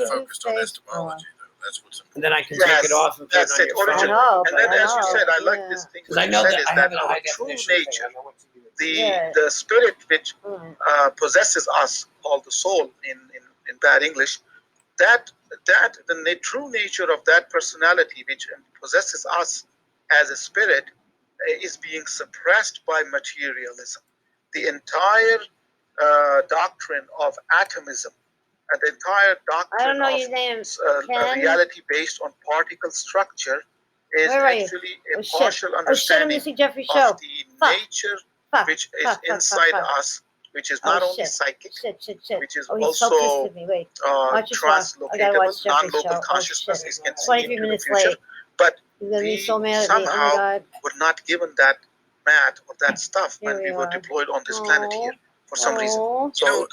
that do focused on say- epistemology, though. That's what's And important. then I can Yes, take it off and put that's it it, on your I origin. phone. know, And but then, I as you know, said, I like yeah. this thing Because what I you know said that is I that have a our high true definition thing. nature, I know what to do. Yeah. the spirit which Mm. possesses us, called the soul in bad English, that the true nature of that personality which possesses us as a spirit is being suppressed by materialism. The entire doctrine of atomism, and the entire I don't doctrine know of your name. a Ken? reality based on particle structure is Where are you? actually a Oh, shit. partial Oh shit, I'm understanding missing Jeffrey's show. of the Fuck. nature Fuck. which is Fuck. inside Fuck. us, which is Oh, not only shit. psychic, Shit. which is Oh, he's so pissed also at me. Wait. Watch your talk. I gotta translocatable, watch Jeffrey's non-local show. Oh consciousness. shit. It can see 23 into the minutes future, late. but He's gonna be we so mad at me. Oh my somehow god. were not given that math or that stuff Here when we we were are. deployed on this planet here for some reason. Oh. So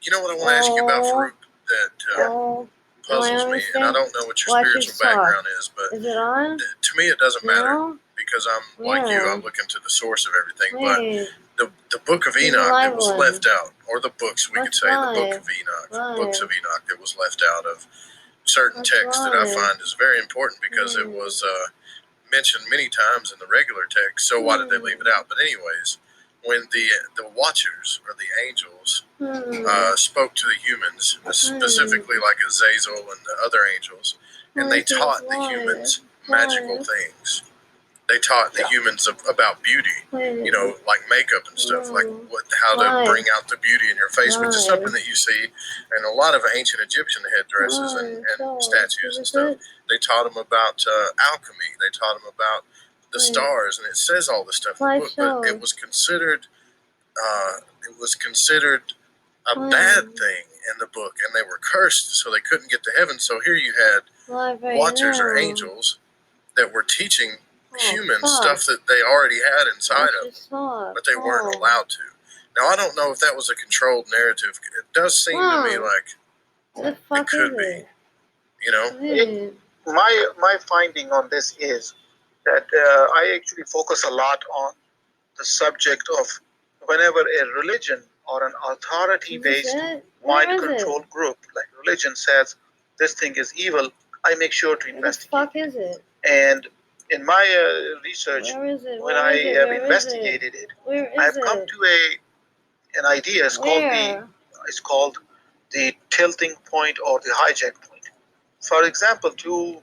You know what I want to ask you about, Oh. Farouk, that Oh. puzzles me, and I don't know what your Watch spiritual his talk. background is, but Is it on? to me it doesn't matter No? because I'm like you. Yeah. I'm looking to the source of everything. But Wait. the Book of He's a Enoch live that was one. left out, or the books we could What's say the Book live? of Enoch, Live. books of Enoch that was left out of certain What's texts that I live? find is very important because it was mentioned many times in the regular text. So why did they leave it out? But anyways, when the Watchers or the angels spoke to the humans, specifically like Azazel and the other angels, and they taught the humans magical things. They taught the humans about beauty, you know, like makeup and stuff, like how to bring out the beauty in your face, which is something that you see in a lot of ancient Egyptian headdresses and statues and stuff. They taught them about alchemy. They taught them about the stars, and it says all this stuff in the book. But it was considered a bad thing in the book, and they were cursed, so they couldn't get to heaven. So here you had Watchers or angels that were teaching humans stuff that they already had inside of them, but they weren't allowed to. Now I don't know if that was a controlled narrative. It does seem to me like it could be. You know, my finding on this is that I actually focus a lot on the subject of whenever a religion or an authority-based mind control group like religion says this thing is evil, I make sure to investigate. What the fuck is it? And in my research, when I have investigated it, I have come to an idea. It's called the tilting point or the hijack point. For example, two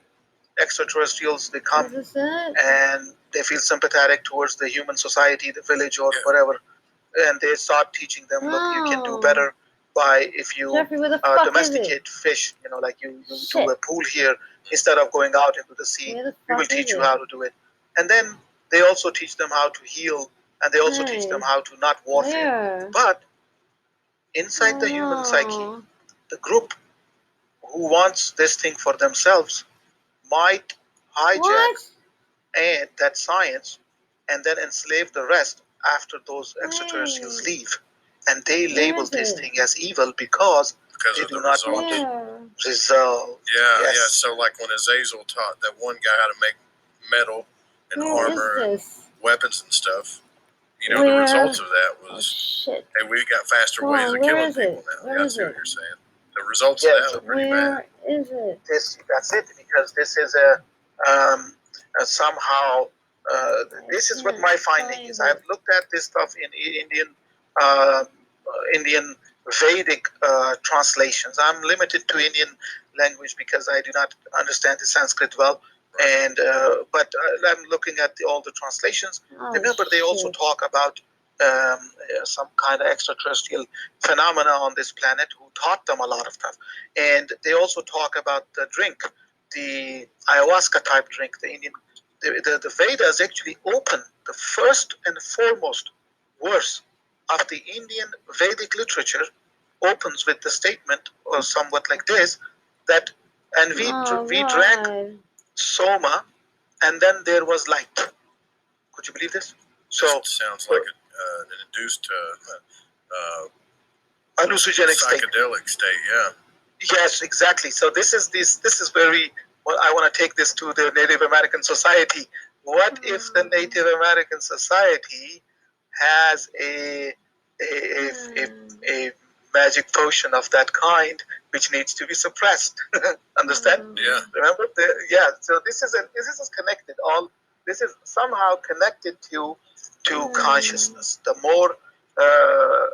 extraterrestrials, they come and they feel sympathetic towards the human society, the village or whatever, and they start teaching them, look, you can do better by if you domesticate fish, you know, like you do a pool here instead of going out into the sea. We will teach you how to do it. And then they also teach them how to heal, and they also teach them how to not warfare. But inside the human psyche, the group who wants this thing for themselves might hijack and that science and then enslave the rest after those extraterrestrials leave. And they label this thing as evil because they do not want to resolve. Yeah. So like when Azazel taught that one guy how to make metal and armor and weapons and stuff, you know, the results of that was, hey, we got faster ways of killing people now. Yeah, I see what you're saying. The results of that were pretty bad. That's it, because this is somehow this is what my finding is. I've looked at this stuff in Indian Vedic translations. I'm limited to Indian language because I do not understand the Sanskrit well. And but I'm looking at all the translations. Remember, they also talk about some kind of extraterrestrial phenomena on this planet who taught them a lot of stuff. And they also talk about the drink, the ayahuasca type drink. The Indian, the Vedas actually open the first and foremost verse of the Indian Vedic literature opens with the statement, or somewhat like this, that and we drank soma, and then there was light. Could you believe this? So sounds like an induced hallucinogenic psychedelic state. Yeah. Yes, exactly. So this is where I want to take this to the Native American society. What if the Native American society has a magic potion of that kind which needs to be suppressed? Understand? Yeah. Remember? So this is connected. All this is somehow connected to consciousness. The more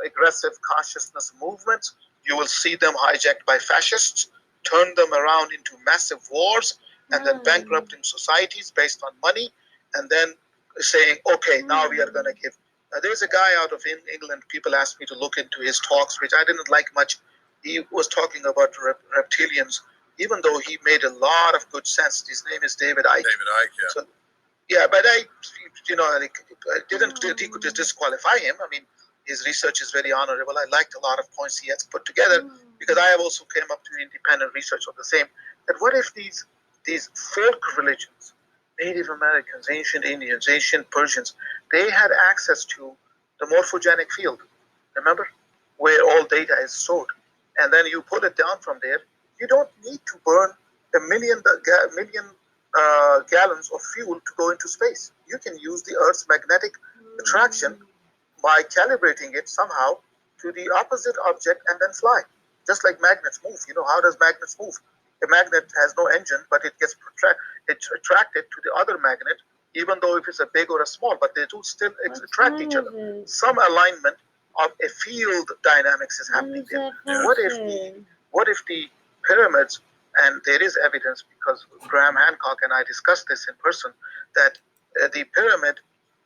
aggressive consciousness movements, you will see them hijacked by fascists, turn them around into massive wars, and then bankrupting societies based on money, and then saying, okay, now we are going to give There's a guy out of England. People asked me to look into his talks, which I didn't like much. He was talking about reptilians, even though he made a lot of good sense. His name is David Icke. David Icke, yeah. So, yeah, but I didn't disqualify him. I mean, his research is very honorable. I liked a lot of points he has put together because I have also came up to independent research of the same. That what if these folk religions, Native Americans, ancient Indians, ancient Persians, they had access to the morphogenic field, remember, where all data is stored, and then you pull it down from there. You don't need to burn a million gallons of fuel to go into space. You can use the Earth's magnetic attraction by calibrating it somehow to the opposite object and then fly. Just like magnets move. You know, how does magnets move? A magnet has no engine, but it gets attracted to the other magnet, even though if it's a big or a small, but they do still attract each other. Some alignment of a field dynamics is happening there. What if the pyramids, and there is evidence because Graham Hancock and I discussed this in person, that the pyramid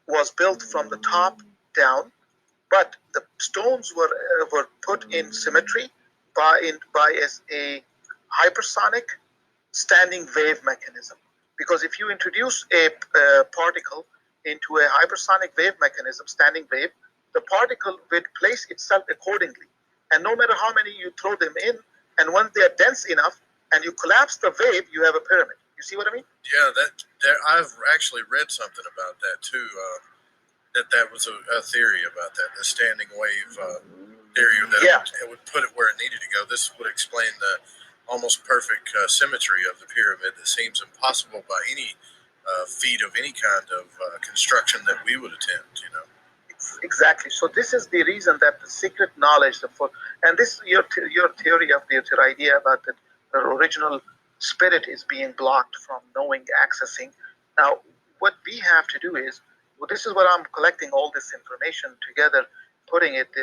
was built from the top down, but the stones were put in symmetry by a hypersonic standing wave mechanism. Because if you introduce a particle into a hypersonic wave mechanism, standing wave, the particle will place itself accordingly. And no matter how many you throw them in, and once they are dense enough and you collapse the wave, you have a pyramid. You see what I mean? Yeah, I've actually read something about that too. That was a theory about that, the standing wave theory, that it would put it where it needed to go. This would explain the almost perfect symmetry of the pyramid that seems impossible by any feat of any kind of construction that we would attempt, you know. Exactly. So this is the reason that the secret knowledge, and this your theory of your idea about the original spirit is being blocked from knowing, accessing. Now, what we have to do is, this is what I'm collecting all this information together, putting it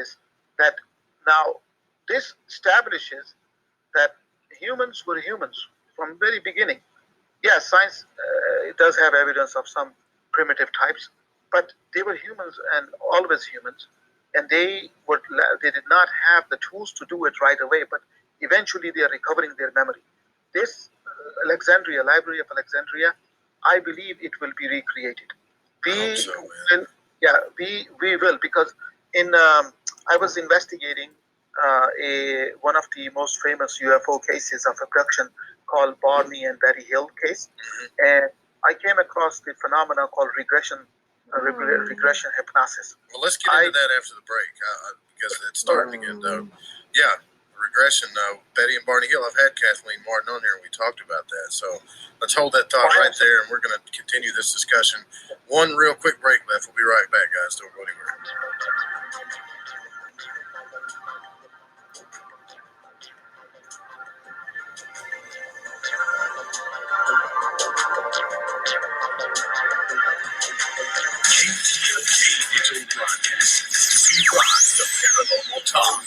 that now this establishes that humans were humans from very beginning. Yeah, science it does have evidence of some primitive types, but they were humans and always humans, and they did not have the tools to do it right away, but eventually they are recovering their memory. This Library of Alexandria, I believe it will be recreated. We will, because I was investigating one of the most famous UFO cases of abduction called Barney and Betty Hill case, and I came across the phenomena called regression hypnosis. Well, let's get into that after the break because it's starting to get yeah. Regression, Betty and Barney Hill. I've had Kathleen Martin on here and we talked about that. So let's hold that thought right there and we're going to continue this discussion. One real quick break left. We'll be right back, guys. Don't go anywhere. KTLK Digital Broadcast. We rock the paranormal talk.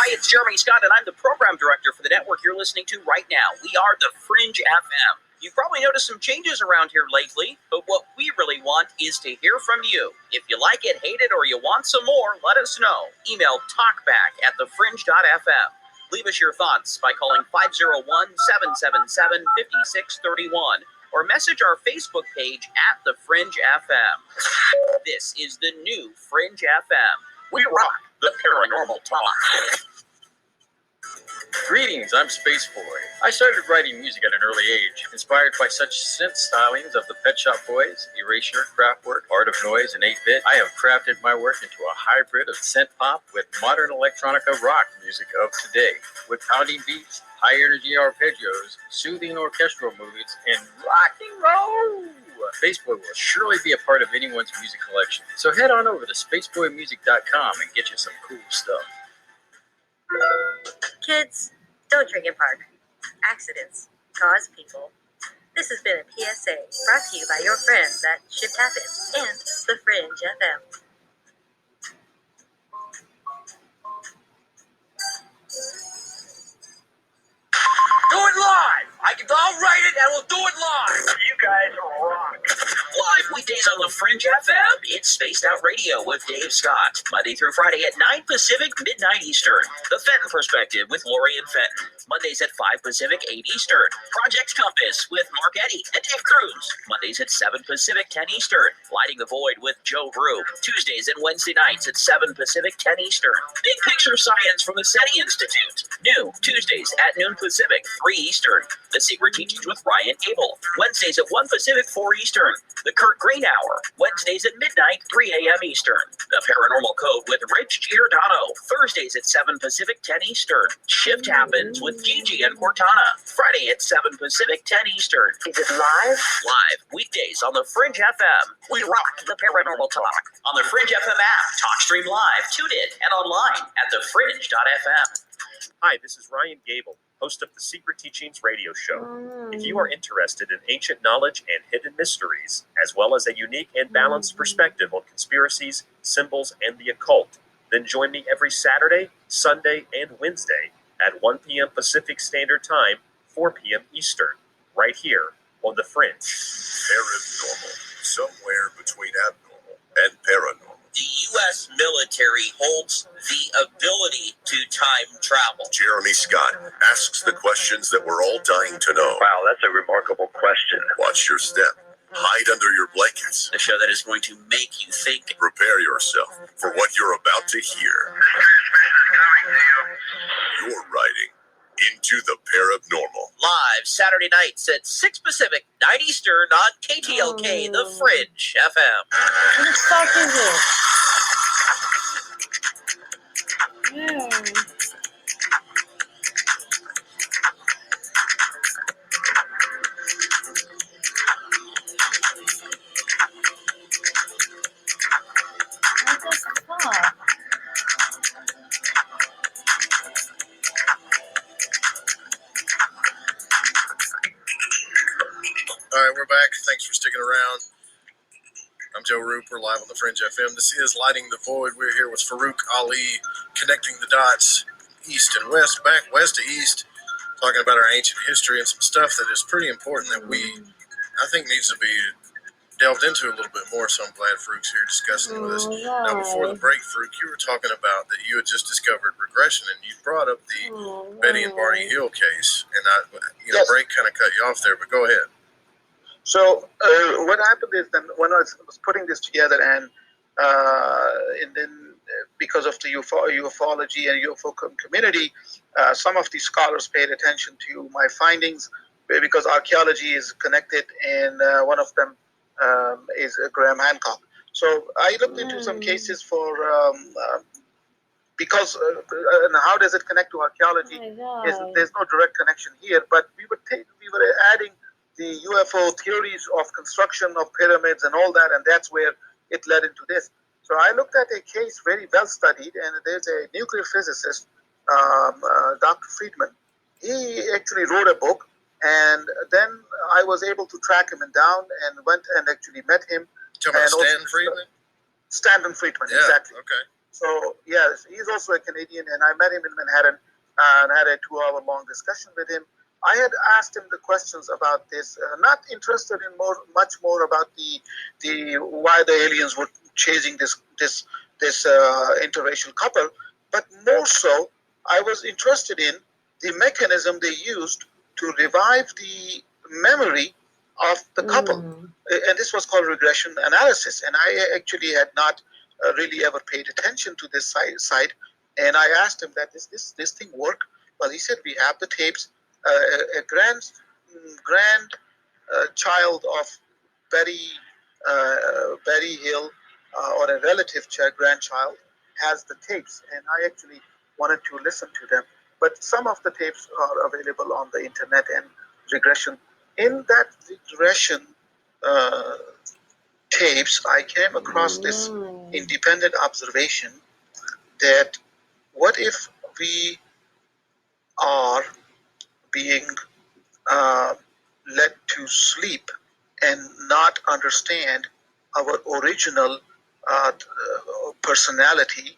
Hi, it's Jeremy Scott, and I'm the program director for the network you're listening to right now. We are the Fringe FM. You've probably noticed some changes around here lately, but what we really want is to hear from you. If you like it, hate it, or you want some more, let us know. Email talkback@thefringe.fm. Leave us your thoughts by calling 501-777-5631 or message our Facebook page at The Fringe FM. This is the new Fringe FM. We rock the paranormal talk. Greetings, I'm Space Boy. I started writing music at an early age, inspired by such synth stylings of the Pet Shop Boys, Erasure, Kraftwerk, Art of Noise, and 8-Bit. I have crafted my work into a hybrid of synth pop with modern electronica rock music of today, with pounding beats, high-energy arpeggios, soothing orchestral moods, and rock and roll. Spaceboy will surely be a part of anyone's music collection. So head on over to spaceboymusic.com and get you some cool stuff. Kids, don't drink in park. Accidents cause people. This has been a PSA brought to you by your friends at Shift Happens and The Fringe FM. Do it live! I'll write it and we'll do it live! You guys rock. Live Weekdays on the Fringe FM. It's Spaced Out Radio with Dave Scott. Monday through Friday at 9 Pacific, midnight Eastern. The Fenton Perspective with Lori and Fenton. Mondays at 5 Pacific, 8 Eastern. Project Compass with Mark Eddy and Dave Cruz. Mondays at 7 Pacific, 10 Eastern. Lighting the Void with Joe Rube. Tuesdays and Wednesday nights at 7 Pacific, 10 Eastern. Big Picture Science from the SETI Institute. New Tuesdays at noon Pacific, 3 Eastern. The Secret Teachings with Ryan Gable. Wednesdays at 1 Pacific, 4 Eastern. The Kurt Green Hour. Wednesdays at midnight, 3 a.m. Eastern. The Paranormal Code with Rich Giordano. Thursdays at 7 Pacific, 10 Eastern. Shift Happens with Gigi and Cortana. Friday at 7 Pacific, 10 Eastern. Is it live? Live weekdays on the Fringe FM. We rock the paranormal talk. On the Fringe FM app, TalkStream Live, tune in, and online at thefringe.fm. Hi, this is Ryan Gable, host of the Secret Teachings radio show. If you are interested in ancient knowledge and hidden mysteries, as well as a unique and balanced perspective on conspiracies, symbols, and the occult, then join me every Saturday, Sunday, and Wednesday at 1 p.m. Pacific Standard Time, 4 p.m. Eastern, right here on The Fringe. Paranormal, somewhere between abnormal and paranormal. The U.S. military holds the ability to time travel. Jeremy Scott asks the questions that we're all dying to know. Wow, that's a remarkable question. Watch your step. Hide under your blankets. The show that is going to make you think. Prepare yourself for what you're about to hear. You're riding into the paranormal. Live Saturday nights at 6 Pacific, 9 Eastern on KTLK, The Fringe FM. What the fuck is it? Yeah. What the fuck? All right, we're back. Thanks for sticking around. I'm Joe Roop. We're live on the Fringe FM. This is Lighting the Void. We're here with Farouk Ali, connecting the dots east and west, back west to east, talking about our ancient history and some stuff that is pretty important that I think needs to be delved into a little bit more. So I'm glad Farouk's here discussing with us. Now, before the break, Farouk, you were talking about that you had just discovered regression, and you brought up the Betty and Barney Hill case, and Yes. break kind of cut you off there, but go ahead. So what happened is that when I was putting this together, and then because of the ufology and UFO community, some of the scholars paid attention to my findings because archaeology is connected, and one of them is Graham Hancock. So I looked into some cases for because and how does it connect to archaeology? There's no direct connection here, but we were adding the UFO theories of construction of pyramids and all that, and that's where it led into this. So I looked at a case very well studied, and there's a nuclear physicist, Dr. Friedman. He actually wrote a book, and then I was able to track him down and went and actually met him. Talking about Stanton Friedman? Stanton Friedman, Yeah, exactly. okay. So, yes, he's also a Canadian, and I met him in Manhattan and had a 2-hour-long discussion with him. I had asked him the questions about this, not interested in much more about the why the aliens were chasing this interracial couple, but more so, I was interested in the mechanism they used to revive the memory of the couple, and this was called regression analysis. And I actually had not really ever paid attention to this side, and I asked him that this thing work? Well, he said we have the tapes. A grand child of Betty Hill, or a relative grandchild, has the tapes, and I actually wanted to listen to them. But some of the tapes are available on the internet. And regression. In that regression tapes, I came across this independent observation that what if we are being led to sleep and not understand our original personality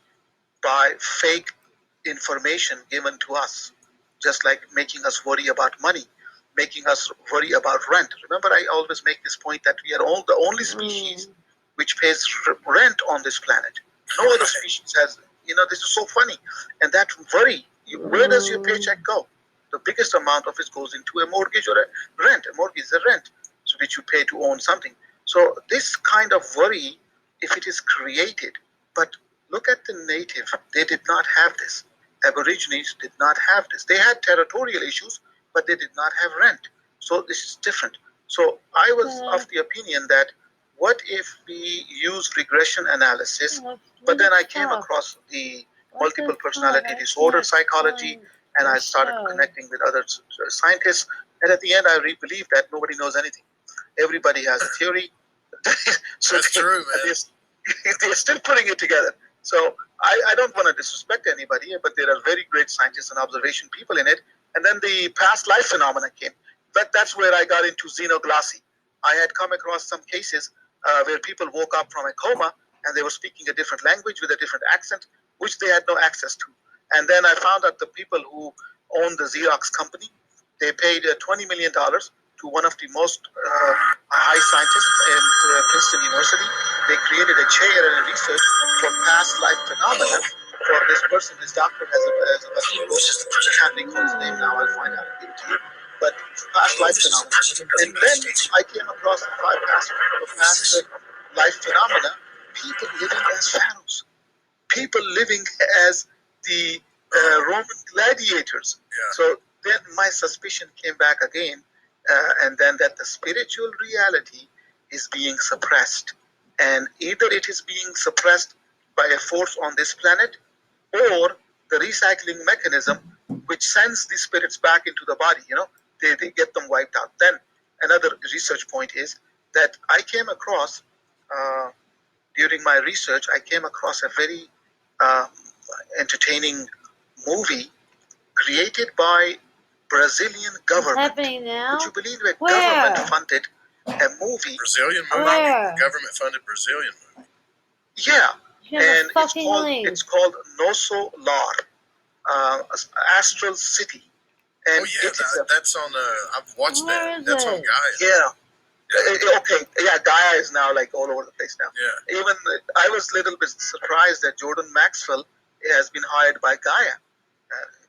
by fake information given to us, just like making us worry about money. making us worry about rent. Remember, I always make this point that we are all the only species which pays rent on this planet. No other species has, this is so funny. And that worry, where does your paycheck go? The biggest amount of it goes into a mortgage or a rent. A mortgage is a rent, so which you pay to own something. So this kind of worry, if it is created, but look at the native, they did not have this. Aborigines did not have this. They had territorial issues, but they did not have rent. So this is different. So I was of the opinion that what if we use regression analysis, but then I came across the multiple personality disorder psychology, and I started connecting with other scientists. And at the end, I really believe that nobody knows anything. Everybody has a theory. So That's true, man. They're still putting it together. So I don't want to disrespect anybody, but there are very great scientists and observation people in it. And then the past life phenomena came. That's where I got into xenoglossy. I had come across some cases where people woke up from a coma and they were speaking a different language with a different accent, which they had no access to. And then I found out the people who own the Xerox company, they paid $20 million to one of the most high scientists in Princeton University. They created a chair and a research for past life phenomena for this person. This doctor has a I can't recall his name now. I'll find out and give it to you. But past life phenomena. And then I came across the past life phenomena. People living as pharaohs. People living as the Roman gladiators. Yeah. So then my suspicion came back again, and then that the spiritual reality is being suppressed. And either it is being suppressed by a force on this planet, or the recycling mechanism which sends the spirits back into the body, they get them wiped out. Then another research point is that I came across, during my research, I came across a very entertaining movie created by Brazilian government. What's happening now? Would you believe it? Where? Government funded a movie. Brazilian movie? Where? Government funded Brazilian movie. Yeah. Here's a And fucking link. it's called Nosso Lar, Astral City. And Oh yeah, that's on. I've watched Where that. is That's on it? Gaia. Yeah. Okay. Yeah, Gaia is now like all over the place now. Yeah. Even I was a little bit surprised that Jordan Maxwell has been hired by Gaia.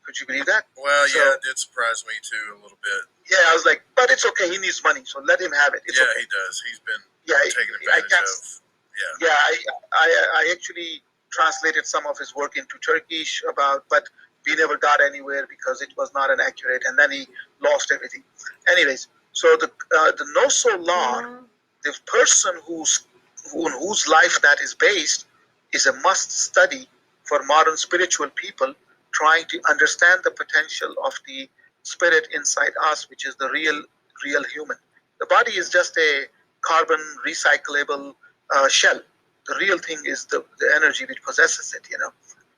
Could you believe that? Well, So- yeah, it did surprise me too a little bit. Yeah, I was like, but it's okay. He needs money, so let him have it. It's Yeah, okay. he does. He's been Yeah, taken I advantage can't. of. Yeah. Yeah, I actually translated some of his work into Turkish but we never got anywhere because it was not an accurate, and then he lost everything. Anyways, so the Nosso Lar, the person on whose life that is based, is a must study for modern spiritual people trying to understand the potential of the spirit inside us, which is the real human. The body is just a carbon recyclable shell. The real thing is the energy which possesses it.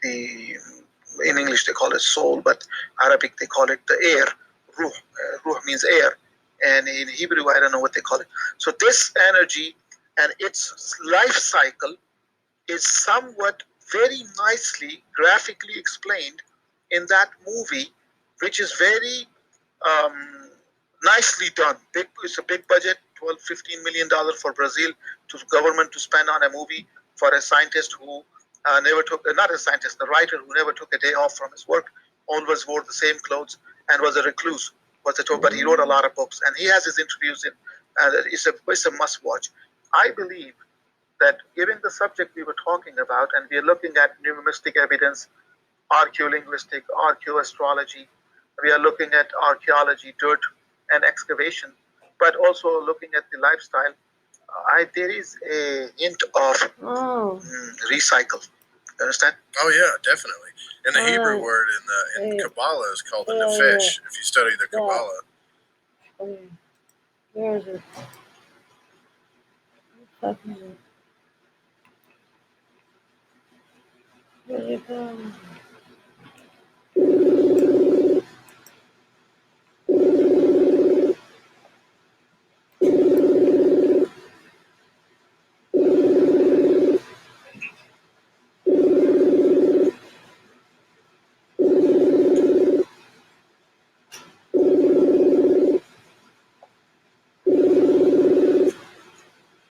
In English they call it soul, but Arabic they call it the air. Ruh. Ruh means air, and in Hebrew I don't know what they call it. So this energy and its life cycle is somewhat very nicely graphically explained in that movie, which is very nicely done. It's a big budget, $12-15 million for Brazil to government to spend on a movie for a scientist who never took, not a scientist, the writer who never took a day off from his work, always wore the same clothes and was a recluse. But he wrote a lot of books and he has his interviews in. It's a must watch. I believe that given the subject we were talking about, and we are looking at numismatic evidence, archaeolinguistic, archaeoastrology, we are looking at archaeology, dirt, and excavation, but also looking at the lifestyle, there is a hint of recycle. You understand? Oh yeah, definitely. And the Hebrew word in Kabbalah is called the nefesh. If you study the Kabbalah. Where is it? What the fuck is it? Where'd it go?